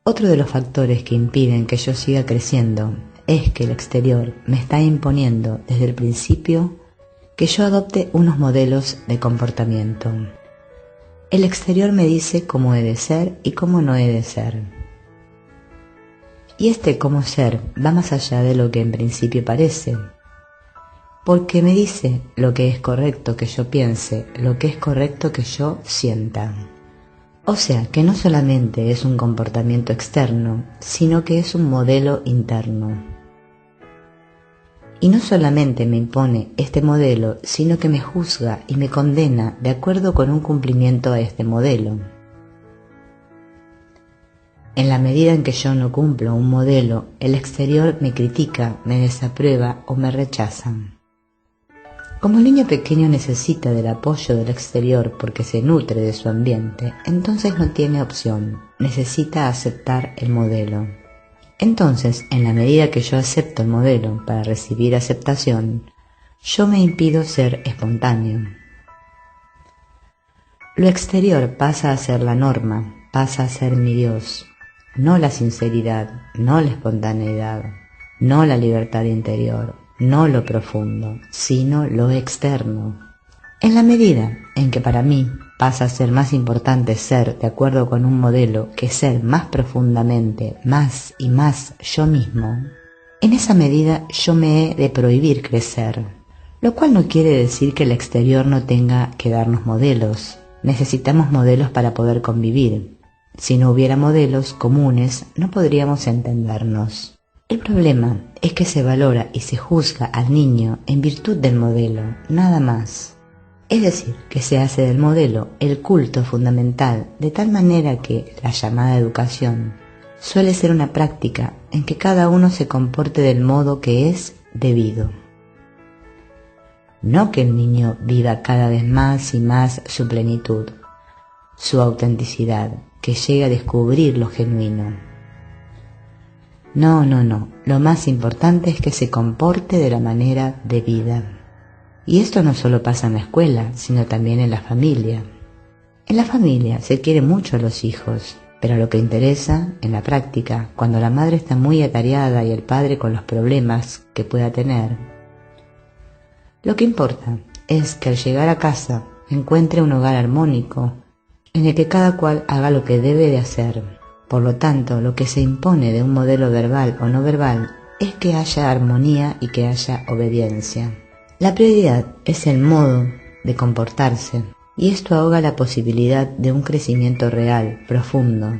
Otro de los factores que impiden que yo siga creciendo es que el exterior me está imponiendo desde el principio que yo adopte unos modelos de comportamiento. El exterior me dice cómo he de ser y cómo no he de ser. Y este cómo ser va más allá de lo que en principio parece, porque me dice lo que es correcto que yo piense, lo que es correcto que yo sienta. O sea, que no solamente es un comportamiento externo, sino que es un modelo interno. Y no solamente me impone este modelo, sino que me juzga y me condena de acuerdo con un cumplimiento a este modelo. En la medida en que yo no cumplo un modelo, el exterior me critica, me desaprueba o me rechaza. Como el niño pequeño necesita del apoyo del exterior porque se nutre de su ambiente, entonces no tiene opción, necesita aceptar el modelo. Entonces, en la medida que yo acepto el modelo para recibir aceptación, yo me impido ser espontáneo. Lo exterior pasa a ser la norma, pasa a ser mi Dios, no la sinceridad, no la espontaneidad, no la libertad interior, no lo profundo, sino lo externo. En la medida en que para mí pasa a ser más importante ser de acuerdo con un modelo que ser más profundamente, más y más yo mismo, en esa medida yo me he de prohibir crecer, lo cual no quiere decir que el exterior no tenga que darnos modelos. Necesitamos modelos para poder convivir. Si no hubiera modelos comunes, no podríamos entendernos. El problema es que se valora y se juzga al niño en virtud del modelo, nada más. Es decir, que se hace del modelo el culto fundamental, de tal manera que la llamada educación suele ser una práctica en que cada uno se comporte del modo que es debido. No que el niño viva cada vez más y más su plenitud, su autenticidad, que llegue a descubrir lo genuino. No, lo más importante es que se comporte de la manera debida. Y esto no solo pasa en la escuela, sino también en la familia. En la familia se quiere mucho a los hijos, pero lo que interesa, en la práctica, cuando la madre está muy atareada y el padre con los problemas que pueda tener, lo que importa es que al llegar a casa encuentre un hogar armónico en el que cada cual haga lo que debe de hacer. Por lo tanto, lo que se impone de un modelo verbal o no verbal es que haya armonía y que haya obediencia. La prioridad es el modo de comportarse, y esto ahoga la posibilidad de un crecimiento real, profundo.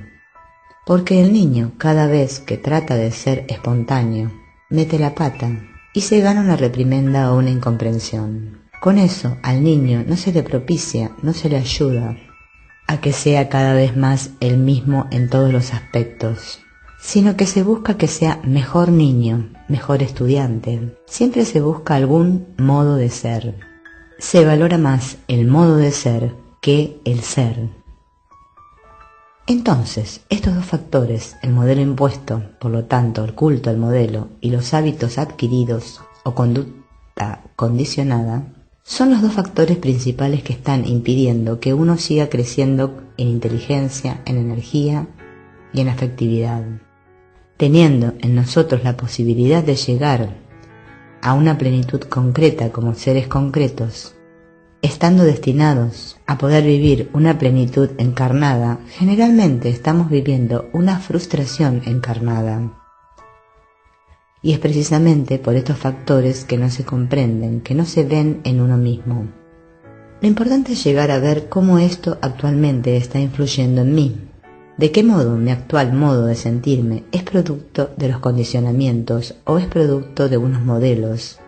Porque el niño, cada vez que trata de ser espontáneo, mete la pata y se gana una reprimenda o una incomprensión. Con eso, al niño no se le propicia, no se le ayuda a que sea cada vez más el mismo en todos los aspectos, sino que se busca que sea mejor niño, mejor estudiante. Siempre se busca algún modo de ser. Se valora más el modo de ser que el ser. Entonces, estos dos factores, el modelo impuesto, por lo tanto el culto al modelo, y los hábitos adquiridos o conducta condicionada, son los dos factores principales que están impidiendo que uno siga creciendo en inteligencia, en energía y en afectividad. Teniendo en nosotros la posibilidad de llegar a una plenitud concreta como seres concretos, estando destinados a poder vivir una plenitud encarnada, generalmente estamos viviendo una frustración encarnada. Y es precisamente por estos factores que no se comprenden, que no se ven en uno mismo. Lo importante es llegar a ver cómo esto actualmente está influyendo en mí. De qué modo mi actual modo de sentirme es producto de los condicionamientos, o es producto de unos modelos,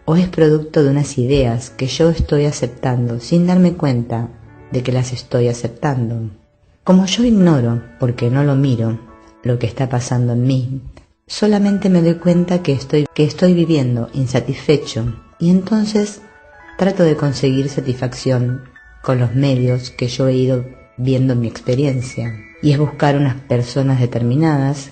o es producto de unas ideas que yo estoy aceptando sin darme cuenta de que las estoy aceptando. Como yo ignoro, porque no lo miro, lo que está pasando en mí, solamente me doy cuenta que estoy viviendo insatisfecho, y entonces trato de conseguir satisfacción con los medios que yo he ido viendo en mi experiencia, y es buscar unas personas determinadas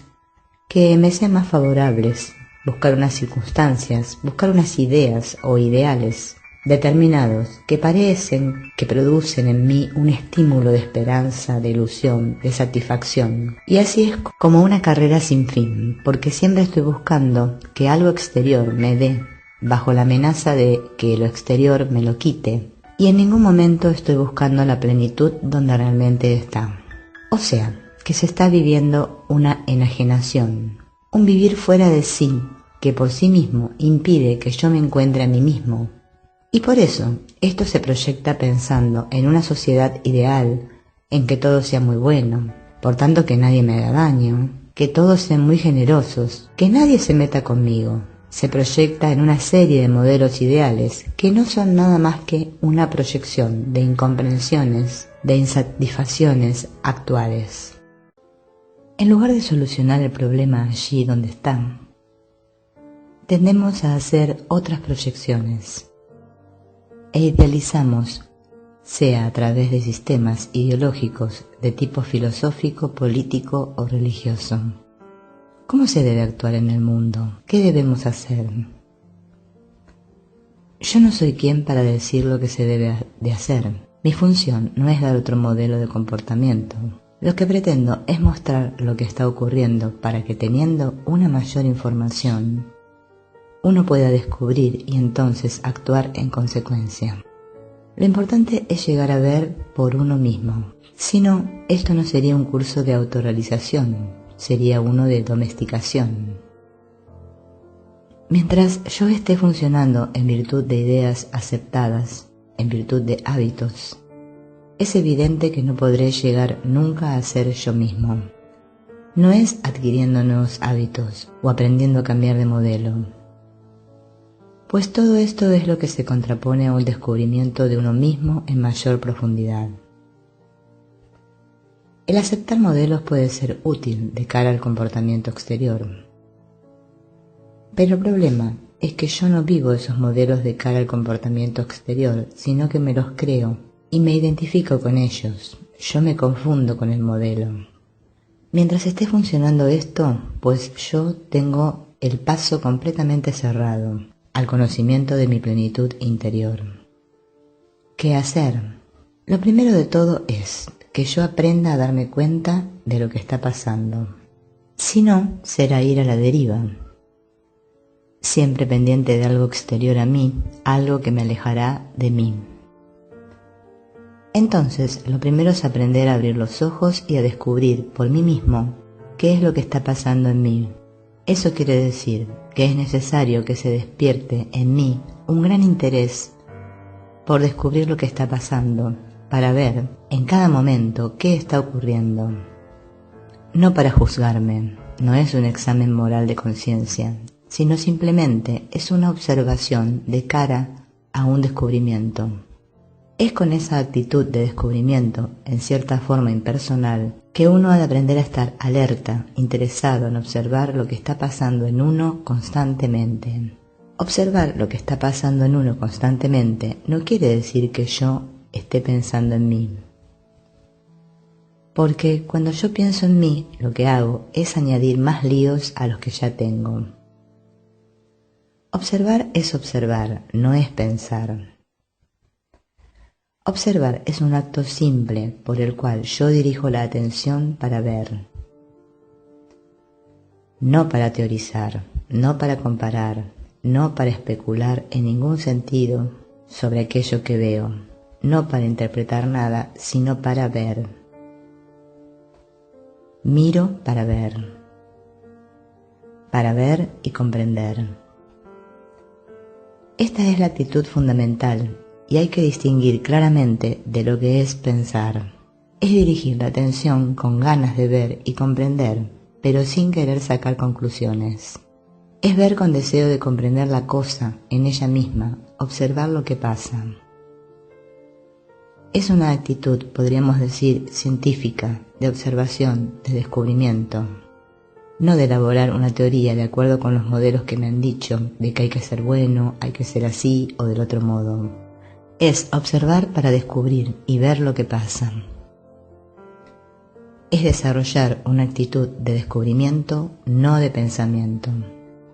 que me sean más favorables, buscar unas circunstancias, buscar unas ideas o ideales, determinados que parecen que producen en mí un estímulo de esperanza, de ilusión, de satisfacción. Y así es como una carrera sin fin, porque siempre estoy buscando que algo exterior me dé, bajo la amenaza de que lo exterior me lo quite, y en ningún momento estoy buscando la plenitud donde realmente está. O sea, que se está viviendo una enajenación, un vivir fuera de sí, que por sí mismo impide que yo me encuentre a mí mismo. Y por eso, esto se proyecta pensando en una sociedad ideal, en que todo sea muy bueno, por tanto que nadie me haga daño, que todos sean muy generosos, que nadie se meta conmigo. Se proyecta en una serie de modelos ideales que no son nada más que una proyección de incomprensiones, de insatisfacciones actuales. En lugar de solucionar el problema allí donde está, tendemos a hacer otras proyecciones e idealizamos, sea a través de sistemas ideológicos de tipo filosófico, político o religioso. ¿Cómo se debe actuar en el mundo? ¿Qué debemos hacer? Yo no soy quien para decir lo que se debe de hacer. Mi función no es dar otro modelo de comportamiento. Lo que pretendo es mostrar lo que está ocurriendo para que, teniendo una mayor información, uno pueda descubrir y entonces actuar en consecuencia. Lo importante es llegar a ver por uno mismo. Si no, esto no sería un curso de autorrealización, sería uno de domesticación. Mientras yo esté funcionando en virtud de ideas aceptadas, en virtud de hábitos, es evidente que no podré llegar nunca a ser yo mismo. No es adquiriendo nuevos hábitos o aprendiendo a cambiar de modelo, pues todo esto es lo que se contrapone a un descubrimiento de uno mismo en mayor profundidad. El aceptar modelos puede ser útil de cara al comportamiento exterior, pero el problema es que yo no vivo esos modelos de cara al comportamiento exterior, sino que me los creo y me identifico con ellos. Yo me confundo con el modelo. Mientras esté funcionando esto, pues yo tengo el paso completamente cerrado al conocimiento de mi plenitud interior. ¿Qué hacer? Lo primero de todo es que yo aprenda a darme cuenta de lo que está pasando. Si no, será ir a la deriva, siempre pendiente de algo exterior a mí, algo que me alejará de mí. Entonces, lo primero es aprender a abrir los ojos y a descubrir por mí mismo qué es lo que está pasando en mí. Eso quiere decir que es necesario que se despierte en mí un gran interés por descubrir lo que está pasando, para ver en cada momento qué está ocurriendo. No para juzgarme, no es un examen moral de conciencia, sino simplemente es una observación de cara a un descubrimiento. Es con esa actitud de descubrimiento, en cierta forma impersonal, que uno ha de aprender a estar alerta, interesado en observar lo que está pasando en uno constantemente. Observar lo que está pasando en uno constantemente no quiere decir que yo esté pensando en mí. Porque cuando yo pienso en mí, lo que hago es añadir más líos a los que ya tengo. Observar es observar, no es pensar. Observar es un acto simple por el cual yo dirijo la atención para ver. No para teorizar, no para comparar, no para especular en ningún sentido sobre aquello que veo, no para interpretar nada, sino para ver. Miro para ver y comprender. Esta es la actitud fundamental y hay que distinguir claramente de lo que es pensar. Es dirigir la atención con ganas de ver y comprender, pero sin querer sacar conclusiones. Es ver con deseo de comprender la cosa en ella misma, observar lo que pasa. Es una actitud, podríamos decir, científica, de observación, de descubrimiento. No de elaborar una teoría de acuerdo con los modelos que me han dicho, de que hay que ser bueno, hay que ser así o del otro modo. Es observar para descubrir y ver lo que pasa. Es desarrollar una actitud de descubrimiento, no de pensamiento.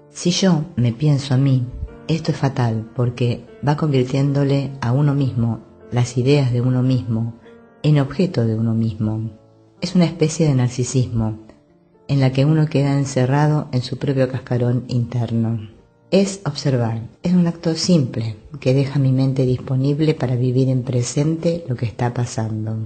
Si yo me pienso a mí, Esto es fatal porque va convirtiéndole a uno mismo, las ideas de uno mismo, en objeto de uno mismo. Es una especie de narcisismo, en la que uno queda encerrado en su propio cascarón interno. Es observar, es un acto simple que deja mi mente disponible para vivir en presente lo que está pasando.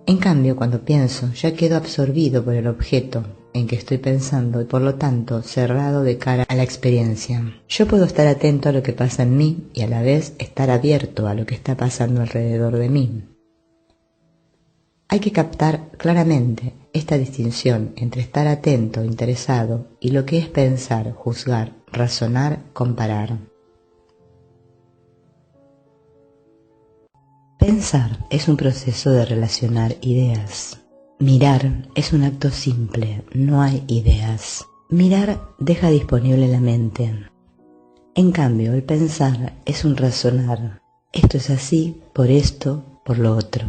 En cambio, cuando pienso, ya quedo absorbido por el objeto en que estoy pensando y por lo tanto cerrado de cara a la experiencia. Yo puedo estar atento a lo que pasa en mí y a la vez estar abierto a lo que está pasando alrededor de mí. Hay que captar claramente esta distinción entre estar atento, interesado y lo que es pensar, juzgar, razonar, comparar. Pensar es un proceso de relacionar ideas. Mirar es un acto simple, no hay ideas. Mirar deja disponible la mente. En cambio, el pensar es un razonar. Esto es así, por esto, por lo otro.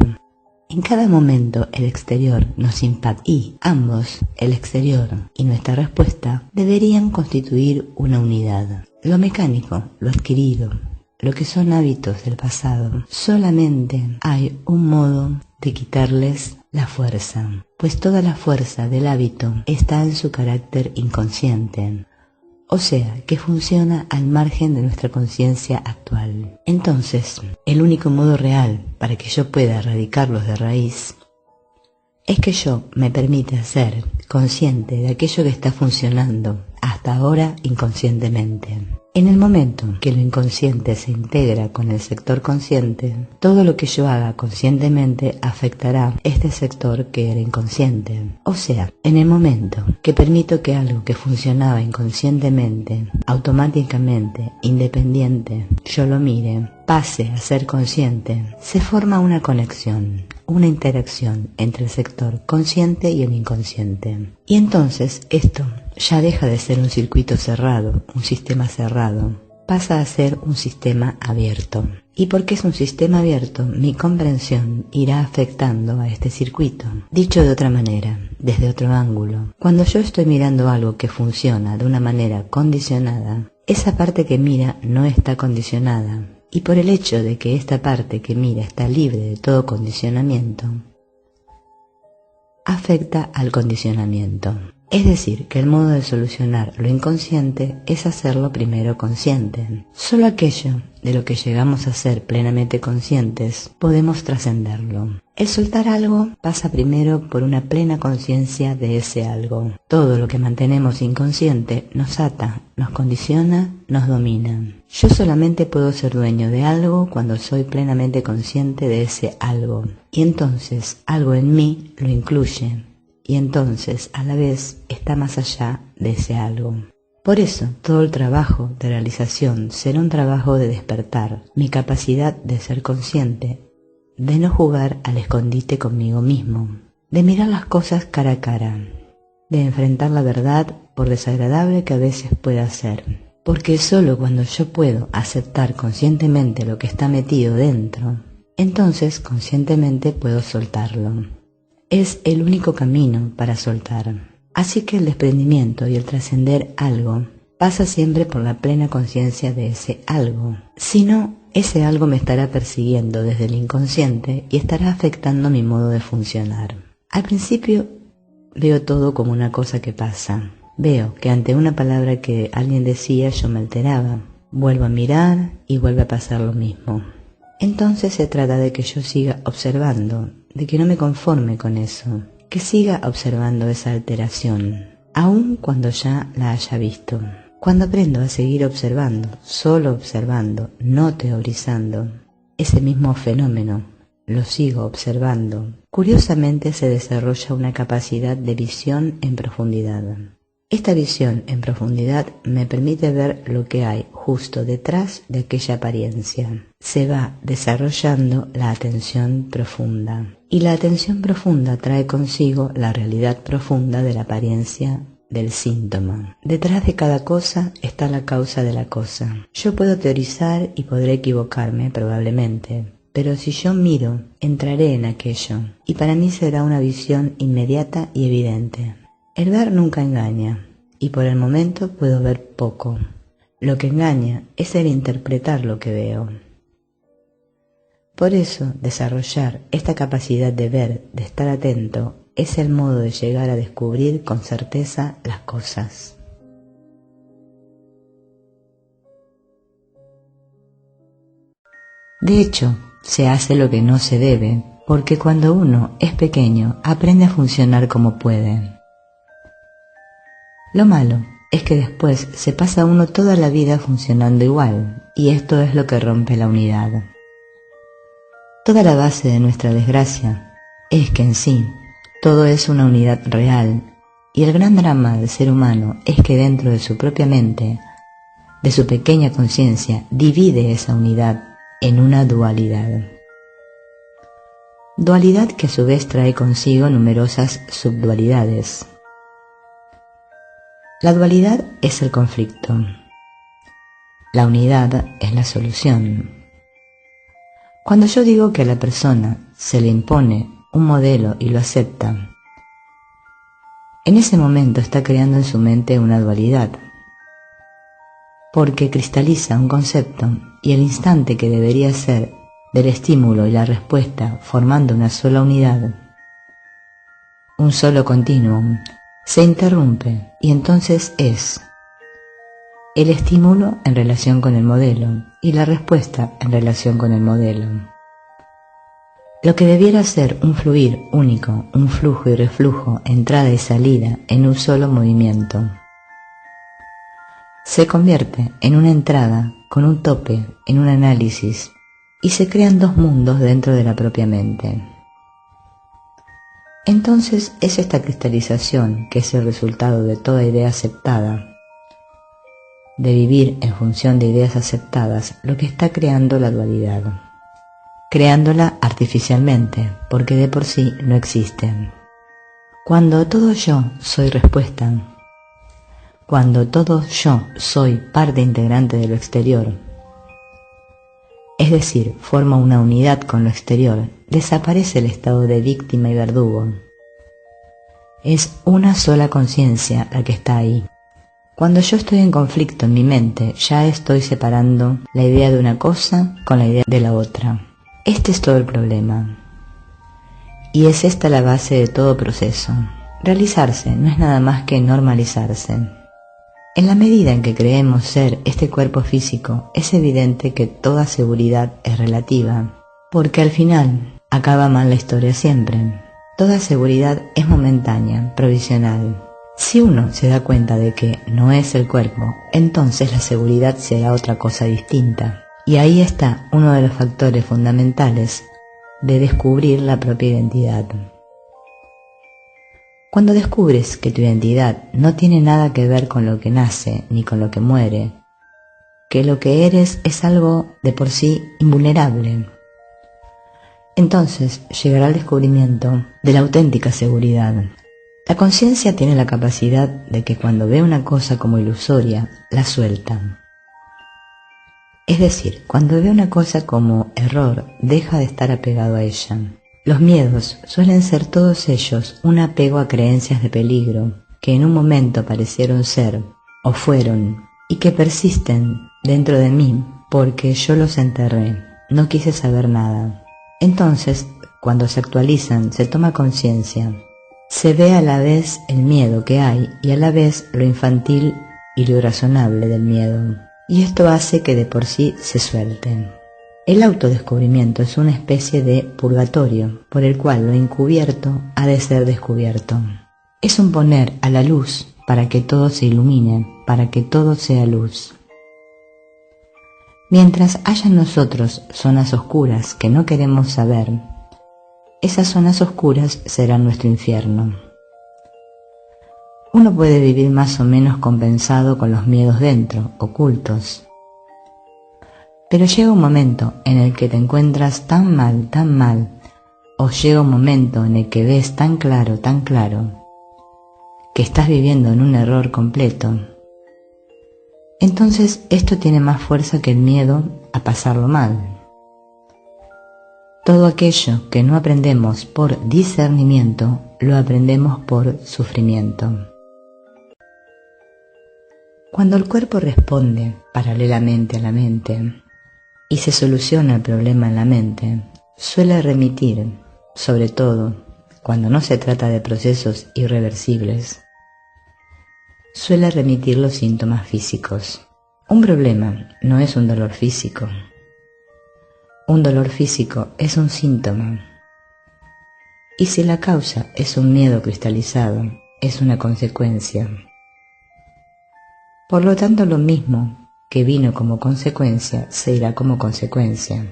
En cada momento el exterior nos impacta y ambos, el exterior y nuestra respuesta, deberían constituir una unidad. Lo mecánico, lo adquirido, lo que son hábitos del pasado, solamente hay un modo de quitarles la fuerza, pues toda la fuerza del hábito está en su carácter inconsciente, o sea, que funciona al margen de nuestra conciencia actual. Entonces, el único modo real para que yo pueda erradicarlos de raíz es que yo me permita ser consciente de aquello que está funcionando hasta ahora inconscientemente. En el momento que lo inconsciente se integra con el sector consciente, todo lo que yo haga conscientemente afectará este sector que era inconsciente. O sea, en el momento que permito que algo que funcionaba inconscientemente, automáticamente, independiente, yo lo mire, pase a ser consciente, se forma una conexión, una interacción entre el sector consciente y el inconsciente. Y entonces esto ya deja de ser un circuito cerrado, un sistema cerrado, pasa a ser un sistema abierto. Y porque es un sistema abierto, mi comprensión irá afectando a este circuito. Dicho de otra manera, desde otro ángulo, cuando yo estoy mirando algo que funciona de una manera condicionada, esa parte que mira no está condicionada. Y por el hecho de que esta parte que mira está libre de todo condicionamiento, afecta al condicionamiento. Es decir, que el modo de solucionar lo inconsciente es hacerlo primero consciente. Solo aquello de lo que llegamos a ser plenamente conscientes podemos trascenderlo. El soltar algo pasa primero por una plena conciencia de ese algo. Todo lo que mantenemos inconsciente nos ata, nos condiciona, nos domina. Yo solamente puedo ser dueño de algo cuando soy plenamente consciente de ese algo. Y entonces algo en mí lo incluye. Y entonces, a la vez, está más allá de ese algo. Por eso, todo el trabajo de realización será un trabajo de despertar mi capacidad de ser consciente, de no jugar al escondite conmigo mismo, de mirar las cosas cara a cara, de enfrentar la verdad por desagradable que a veces pueda ser. Porque solo cuando yo puedo aceptar conscientemente lo que está metido dentro, entonces conscientemente puedo soltarlo. Es el único camino para soltar. Así que el desprendimiento y el trascender algo pasa siempre por la plena conciencia de ese algo. Si no, ese algo me estará persiguiendo desde el inconsciente y estará afectando mi modo de funcionar. Al principio veo todo como una cosa que pasa. Veo que ante una palabra que alguien decía yo me alteraba. Vuelvo a mirar y vuelve a pasar lo mismo. Entonces se trata de que yo siga observando, de que no me conforme con eso, que siga observando esa alteración, aun cuando ya la haya visto. Cuando aprendo a seguir observando, solo observando, no teorizando, ese mismo fenómeno lo sigo observando, curiosamente se desarrolla una capacidad de visión en profundidad. Esta visión en profundidad me permite ver lo que hay justo detrás de aquella apariencia. Se va desarrollando la atención profunda. Y la atención profunda trae consigo la realidad profunda de la apariencia del síntoma. Detrás de cada cosa está la causa de la cosa. Yo puedo teorizar y podré equivocarme probablemente, pero si yo miro, entraré en aquello, y para mí será una visión inmediata y evidente. El ver nunca engaña, y por el momento puedo ver poco. Lo que engaña es el interpretar lo que veo. Por eso, desarrollar esta capacidad de ver, de estar atento, es el modo de llegar a descubrir con certeza las cosas. De hecho, se hace lo que no se debe, porque cuando uno es pequeño aprende a funcionar como puede. Lo malo es que después se pasa uno toda la vida funcionando igual, y esto es lo que rompe la unidad. Toda la base de nuestra desgracia es que en sí todo es una unidad real, y el gran drama del ser humano es que dentro de su propia mente, de su pequeña conciencia, divide esa unidad en una dualidad. Dualidad que a su vez trae consigo numerosas subdualidades. La dualidad es el conflicto. La unidad es la solución. Cuando yo digo que a la persona se le impone un modelo y lo acepta, en ese momento está creando en su mente una dualidad, porque cristaliza un concepto y el instante que debería ser del estímulo y la respuesta formando una sola unidad, un solo continuum, se interrumpe y entonces es el estímulo en relación con el modelo y la respuesta en relación con el modelo. Lo que debiera ser un fluir único, un flujo y reflujo, entrada y salida en un solo movimiento, se convierte en una entrada con un tope, en un análisis, y se crean dos mundos dentro de la propia mente. Entonces es esta cristalización, que es el resultado de toda idea aceptada, de vivir en función de ideas aceptadas, lo que está creando la dualidad, creándola artificialmente, porque de por sí no existe. Cuando todo yo soy respuesta, cuando todo yo soy parte integrante de lo exterior, es decir, forma una unidad con lo exterior, desaparece el estado de víctima y verdugo. Es una sola conciencia la que está ahí. Cuando yo estoy en conflicto en mi mente, ya estoy separando la idea de una cosa con la idea de la otra. Este es todo el problema. Y es esta la base de todo proceso. Realizarse no es nada más que normalizarse. En la medida en que creemos ser este cuerpo físico, es evidente que toda seguridad es relativa, porque al final acaba mal la historia siempre. Toda seguridad es momentánea, provisional. Si uno se da cuenta de que no es el cuerpo, entonces la seguridad será otra cosa distinta. Y ahí está uno de los factores fundamentales de descubrir la propia identidad. Cuando descubres que tu identidad no tiene nada que ver con lo que nace ni con lo que muere, que lo que eres es algo de por sí invulnerable, entonces llegará el descubrimiento de la auténtica seguridad. La conciencia tiene la capacidad de que cuando ve una cosa como ilusoria, la suelta. Es decir, cuando ve una cosa como error, deja de estar apegado a ella. Los miedos suelen ser todos ellos un apego a creencias de peligro, que en un momento parecieron ser, o fueron, y que persisten dentro de mí porque yo los enterré, no quise saber nada. Entonces, cuando se actualizan, se toma conciencia. Se ve a la vez el miedo que hay y a la vez lo infantil y lo irrazonable del miedo. Y esto hace que de por sí se suelten. El autodescubrimiento es una especie de purgatorio por el cual lo encubierto ha de ser descubierto. Es un poner a la luz para que todo se ilumine, para que todo sea luz. Mientras haya en nosotros zonas oscuras que no queremos saber, esas zonas oscuras serán nuestro infierno. Uno puede vivir más o menos compensado con los miedos dentro, ocultos. Pero llega un momento en el que te encuentras tan mal, o llega un momento en el que ves tan claro, que estás viviendo en un error completo. Entonces esto tiene más fuerza que el miedo a pasarlo mal. Todo aquello que no aprendemos por discernimiento, lo aprendemos por sufrimiento. Cuando el cuerpo responde paralelamente a la mente y se soluciona el problema en la mente, suele remitir, sobre todo cuando no se trata de procesos irreversibles, suele remitir los síntomas físicos. Un problema no es un dolor físico. Un dolor físico es un síntoma. Y si la causa es un miedo cristalizado, es una consecuencia. Por lo tanto, lo mismo que vino como consecuencia, se irá como consecuencia.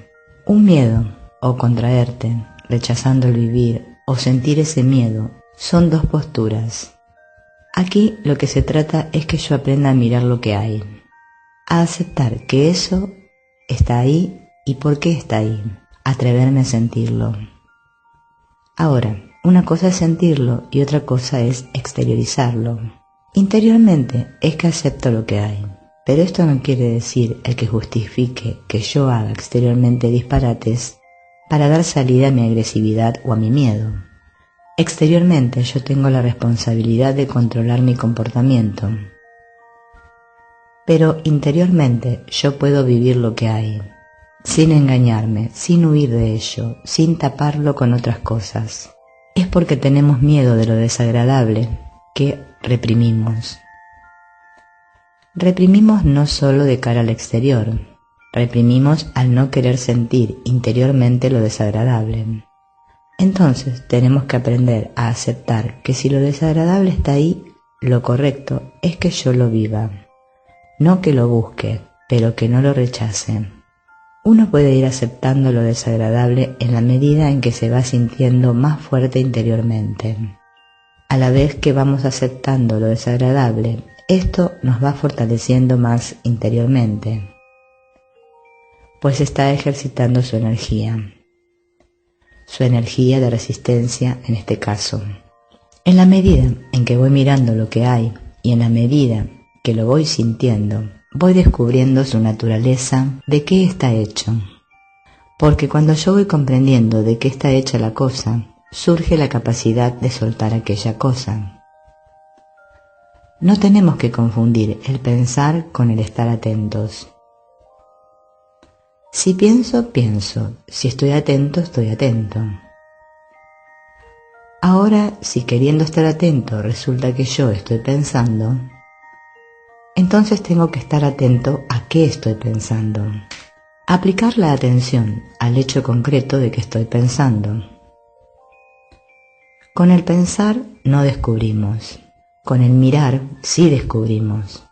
Un miedo, o contraerte, rechazando el vivir, o sentir ese miedo, son dos posturas. Aquí lo que se trata es que yo aprenda a mirar lo que hay, a aceptar que eso está ahí y por qué está ahí, atreverme a sentirlo. Ahora, una cosa es sentirlo y otra cosa es exteriorizarlo. Interiormente es que acepto lo que hay, pero esto no quiere decir el que justifique que yo haga exteriormente disparates para dar salida a mi agresividad o a mi miedo. Exteriormente yo tengo la responsabilidad de controlar mi comportamiento, pero interiormente yo puedo vivir lo que hay, sin engañarme, sin huir de ello, sin taparlo con otras cosas. Es porque tenemos miedo de lo desagradable que reprimimos. Reprimimos no solo de cara al exterior, reprimimos al no querer sentir interiormente lo desagradable. Entonces tenemos que aprender a aceptar que si lo desagradable está ahí, lo correcto es que yo lo viva, no que lo busque, pero que no lo rechace. Uno puede ir aceptando lo desagradable en la medida en que se va sintiendo más fuerte interiormente. A la vez que vamos aceptando lo desagradable, esto nos va fortaleciendo más interiormente, pues está ejercitando su energía de resistencia en este caso. En la medida en que voy mirando lo que hay y en la medida que lo voy sintiendo, voy descubriendo su naturaleza, de qué está hecho. Porque cuando yo voy comprendiendo de qué está hecha la cosa, surge la capacidad de soltar aquella cosa. No tenemos que confundir el pensar con el estar atentos. Si pienso, pienso. Si estoy atento, estoy atento. Ahora, si queriendo estar atento resulta que yo estoy pensando, entonces tengo que estar atento a qué estoy pensando. Aplicar la atención al hecho concreto de que estoy pensando. Con el pensar no descubrimos. Con el mirar sí descubrimos.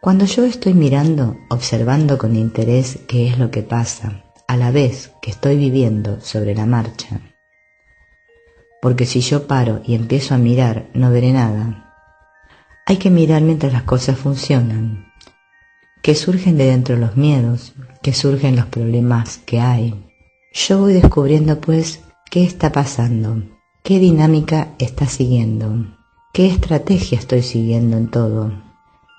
Cuando yo estoy mirando, observando con interés qué es lo que pasa, a la vez que estoy viviendo sobre la marcha. Porque si yo paro y empiezo a mirar, no veré nada. Hay que mirar mientras las cosas funcionan, que surgen de dentro los miedos, que surgen los problemas que hay. Yo voy descubriendo pues qué está pasando, qué dinámica está siguiendo, qué estrategia estoy siguiendo en todo.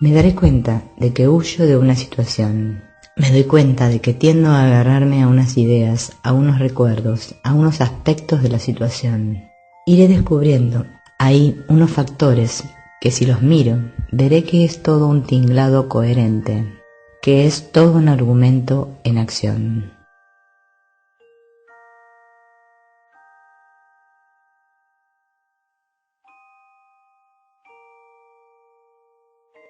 Me daré cuenta de que huyo de una situación. Me doy cuenta de que tiendo a agarrarme a unas ideas, a unos recuerdos, a unos aspectos de la situación. Iré descubriendo ahí unos factores que si los miro, veré que es todo un tinglado coherente, que es todo un argumento en acción.